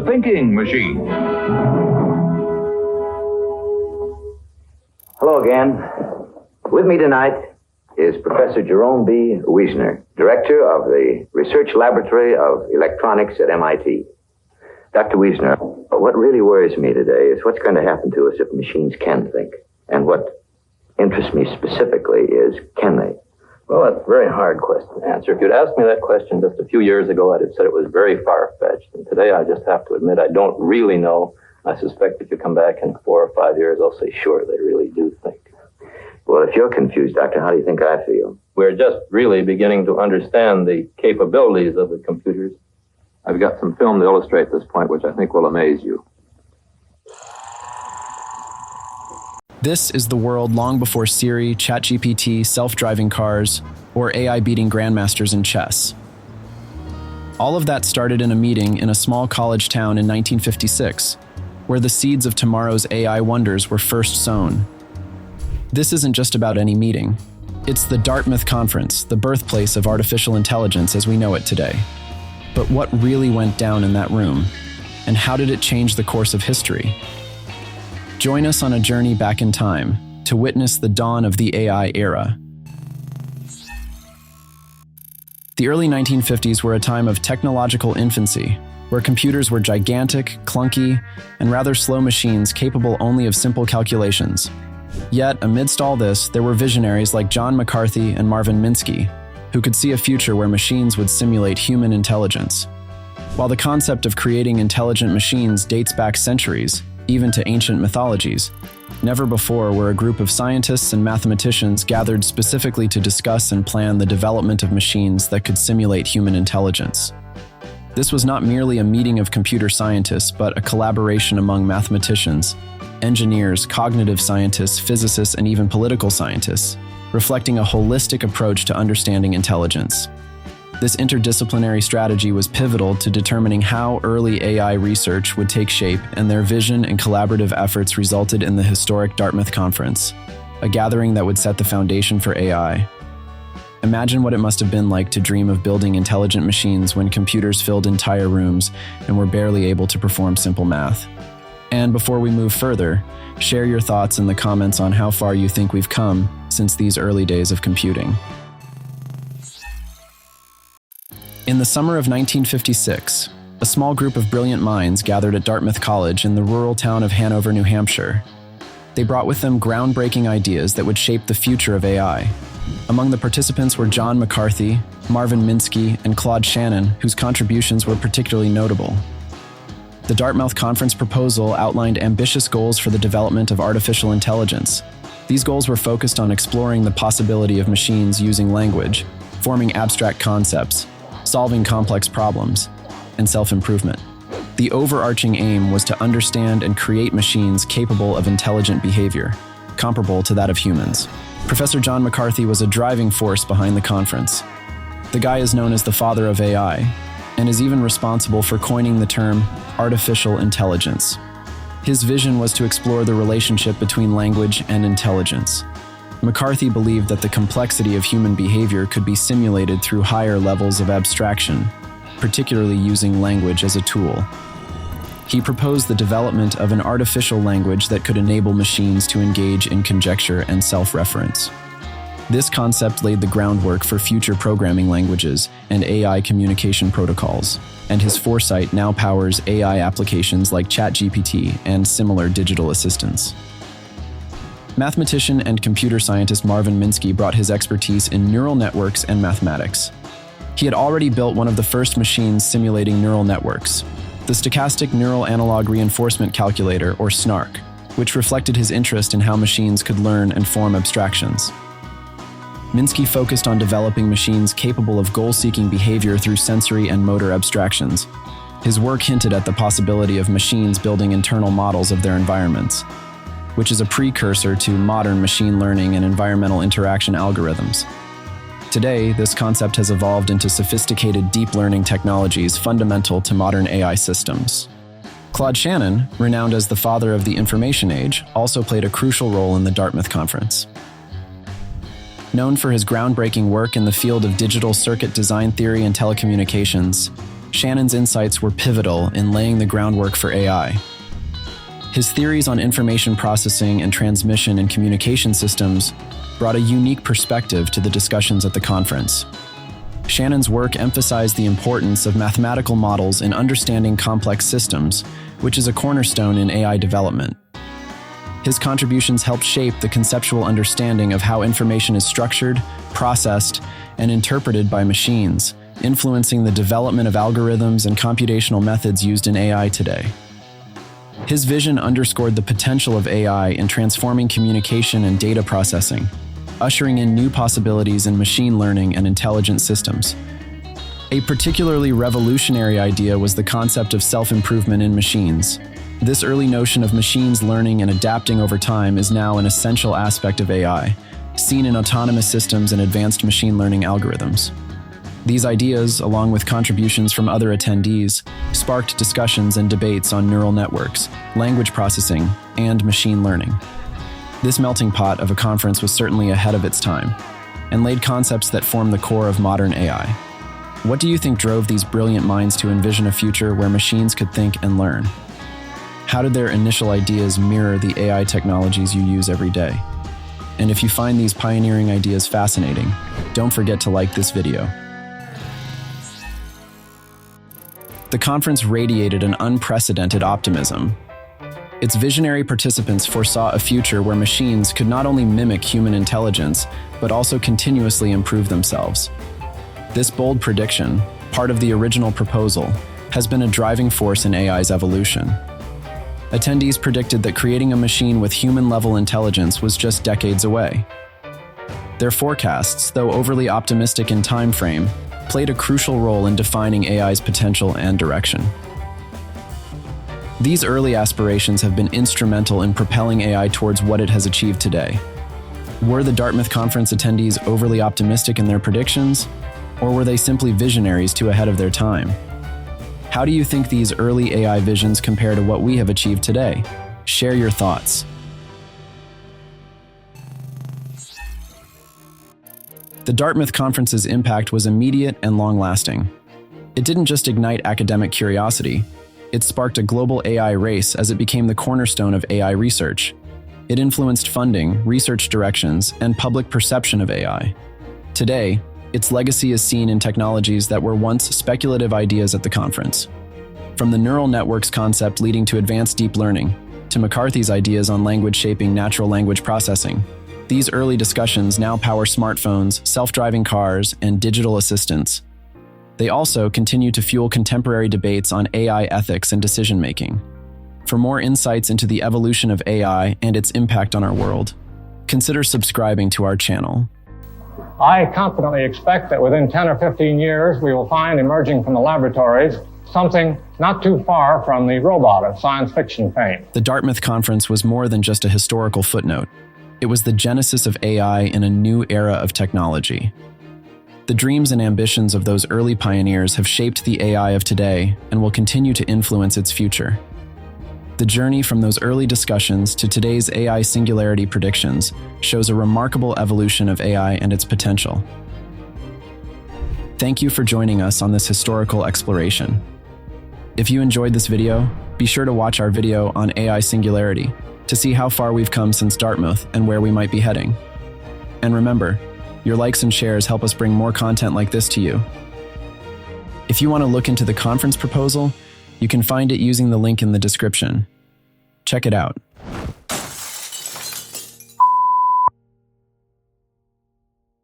the thinking machine. Hello again. With me tonight is Professor Jerome B. Wiesner, Director of the Research Laboratory of Electronics at MIT. Dr. Wiesner, what really worries me today is what's going to happen to us if machines can think. And what interests me specifically is, can they? Well, that's a very hard question to answer. If you'd asked me that question just a few years ago, I'd have said it was very far-fetched. And today, I just have to admit, I don't really know. I suspect if you come back in 4 or 5 years, I'll say, sure, they really do think. Well, if you're confused, Doctor, how do you think I feel? We're just really beginning to understand the capabilities of the computers. I've got some film to illustrate this point, which I think will amaze you. This is the world long before Siri, ChatGPT, self-driving cars, or AI beating grandmasters in chess. All of that started in a meeting in a small college town in 1956, where the seeds of tomorrow's AI wonders were first sown. This isn't just about any meeting. It's the Dartmouth Conference, the birthplace of artificial intelligence as we know it today. But what really went down in that room? And how did it change the course of history? Join us on a journey back in time to witness the dawn of the AI era. The early 1950s were a time of technological infancy, where computers were gigantic, clunky, and rather slow machines capable only of simple calculations. Yet, amidst all this, there were visionaries like John McCarthy and Marvin Minsky, who could see a future where machines would simulate human intelligence. While the concept of creating intelligent machines dates back centuries, even to ancient mythologies, never before were a group of scientists and mathematicians gathered specifically to discuss and plan the development of machines that could simulate human intelligence. This was not merely a meeting of computer scientists, but a collaboration among mathematicians, engineers, cognitive scientists, physicists, and even political scientists, reflecting a holistic approach to understanding intelligence. This interdisciplinary strategy was pivotal to determining how early AI research would take shape, and their vision and collaborative efforts resulted in the historic Dartmouth Conference, a gathering that would set the foundation for AI. Imagine what it must have been like to dream of building intelligent machines when computers filled entire rooms and were barely able to perform simple math. And before we move further, share your thoughts in the comments on how far you think we've come since these early days of computing. In the summer of 1956, a small group of brilliant minds gathered at Dartmouth College in the rural town of Hanover, New Hampshire. They brought with them groundbreaking ideas that would shape the future of AI. Among the participants were John McCarthy, Marvin Minsky, and Claude Shannon, whose contributions were particularly notable. The Dartmouth Conference proposal outlined ambitious goals for the development of artificial intelligence. These goals were focused on exploring the possibility of machines using language, forming abstract concepts, solving complex problems, and self-improvement. The overarching aim was to understand and create machines capable of intelligent behavior, comparable to that of humans. Professor John McCarthy was a driving force behind the conference. The guy is known as the father of AI, and is even responsible for coining the term artificial intelligence. His vision was to explore the relationship between language and intelligence. McCarthy believed that the complexity of human behavior could be simulated through higher levels of abstraction, particularly using language as a tool. He proposed the development of an artificial language that could enable machines to engage in conjecture and self-reference. This concept laid the groundwork for future programming languages and AI communication protocols, and his foresight now powers AI applications like ChatGPT and similar digital assistants. Mathematician and computer scientist Marvin Minsky brought his expertise in neural networks and mathematics. He had already built one of the first machines simulating neural networks, the Stochastic Neural Analog Reinforcement Calculator, or SNARC, which reflected his interest in how machines could learn and form abstractions. Minsky focused on developing machines capable of goal-seeking behavior through sensory and motor abstractions. His work hinted at the possibility of machines building internal models of their environments, which is a precursor to modern machine learning and environmental interaction algorithms. Today, this concept has evolved into sophisticated deep learning technologies fundamental to modern AI systems. Claude Shannon, renowned as the father of the information age, also played a crucial role in the Dartmouth Conference. Known for his groundbreaking work in the field of digital circuit design theory and telecommunications, Shannon's insights were pivotal in laying the groundwork for AI. His theories on information processing and transmission in communication systems brought a unique perspective to the discussions at the conference. Shannon's work emphasized the importance of mathematical models in understanding complex systems, which is a cornerstone in AI development. His contributions helped shape the conceptual understanding of how information is structured, processed, and interpreted by machines, influencing the development of algorithms and computational methods used in AI today. His vision underscored the potential of AI in transforming communication and data processing, ushering in new possibilities in machine learning and intelligent systems. A particularly revolutionary idea was the concept of self-improvement in machines. This early notion of machines learning and adapting over time is now an essential aspect of AI, seen in autonomous systems and advanced machine learning algorithms. These ideas, along with contributions from other attendees, sparked discussions and debates on neural networks, language processing, and machine learning. This melting pot of a conference was certainly ahead of its time, and laid concepts that form the core of modern AI. What do you think drove these brilliant minds to envision a future where machines could think and learn? How did their initial ideas mirror the AI technologies you use every day? And if you find these pioneering ideas fascinating, don't forget to like this video. The conference radiated an unprecedented optimism. Its visionary participants foresaw a future where machines could not only mimic human intelligence, but also continuously improve themselves. This bold prediction, part of the original proposal, has been a driving force in AI's evolution. Attendees predicted that creating a machine with human-level intelligence was just decades away. Their forecasts, though overly optimistic in time frame, played a crucial role in defining AI's potential and direction. These early aspirations have been instrumental in propelling AI towards what it has achieved today. Were the Dartmouth Conference attendees overly optimistic in their predictions, or were they simply visionaries too ahead of their time? How do you think these early AI visions compare to what we have achieved today? Share your thoughts. The Dartmouth Conference's impact was immediate and long-lasting. It didn't just ignite academic curiosity, it sparked a global AI race as it became the cornerstone of AI research. It influenced funding, research directions, and public perception of AI. Today, its legacy is seen in technologies that were once speculative ideas at the conference. From the neural networks concept leading to advanced deep learning, to McCarthy's ideas on language shaping natural language processing, these early discussions now power smartphones, self-driving cars, and digital assistants. They also continue to fuel contemporary debates on AI ethics and decision-making. For more insights into the evolution of AI and its impact on our world, consider subscribing to our channel. I confidently expect that within 10 or 15 years, we will find emerging from the laboratories something not too far from the robot of science fiction fame. The Dartmouth Conference was more than just a historical footnote. It was the genesis of AI in a new era of technology. The dreams and ambitions of those early pioneers have shaped the AI of today and will continue to influence its future. The journey from those early discussions to today's AI singularity predictions shows a remarkable evolution of AI and its potential. Thank you for joining us on this historical exploration. If you enjoyed this video, be sure to watch our video on AI singularity to see how far we've come since Dartmouth and where we might be heading. And remember, your likes and shares help us bring more content like this to you. If you want to look into the conference proposal, you can find it using the link in the description. Check it out.